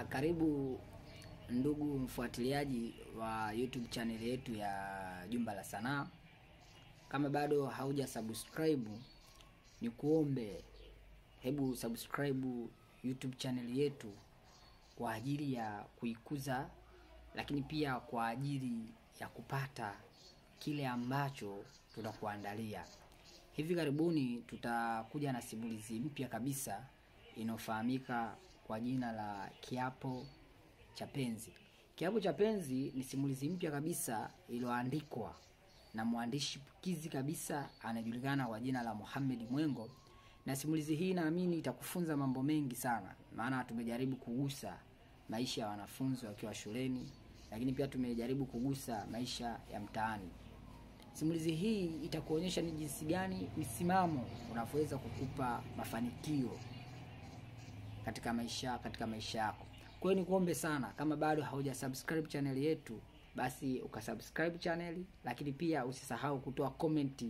Karibu ndugu mfuatiliaji wa YouTube channel yetu ya Jumba la Sanaa. Kama bado hauja subscribe, ni kuombe hebu subscribe YouTube channel yetu kwa ajili ya kuikuza, lakini pia kwa ajili ya kupata kile ambacho tunakuandalia. Hivi karibuni tutakuja na simulizi mpya kabisa inofahamika kwa jina la Kiapo cha Penzi. Kiapo cha Penzi ni simulizi mpya kabisa iliyoandikwa na mwandishi pukizi kabisa anajulikana kwa jina la Mohamed Mwengo, na simulizi hii naamini itakufunza mambo mengi sana, maana tumejaribu kugusa maisha ya wanafunzi wakiwa shuleni, lakini pia tumejaribu kugusa maisha ya mtaani. Simulizi hii itakuonyesha ni jinsi gani misimamo unaweza kukupa mafanikio katika maisha yako. Kwa hiyo nikuombe sana, kama bado hauja subscribe channel yetu, basi ukasubscribe channel, lakini pia usisahau kutoa comment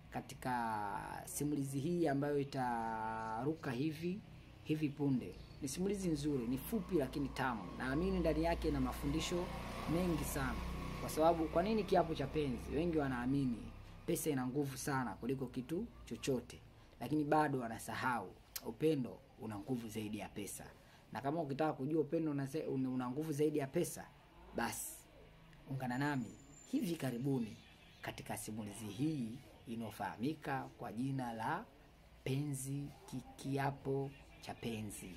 katika simulizi hii ambayo itaruka hivi punde. Ni simulizi nzuri, ni fupi lakini tamu. Naamini ndani yake na mafundisho mengi sana. Kwa sababu kwa nini kiapo cha penzi? Wengi wanaamini pesa ina nguvu sana kuliko kitu chochote, lakini bado wanasahau upendo una nguvu zaidi ya pesa. Na kama ukitaka kujua upendo una nguvu zaidi ya pesa, basi ungana nami hivi karibuni katika simulizi hii inofahamika kwa jina la Kiapo cha Penzi.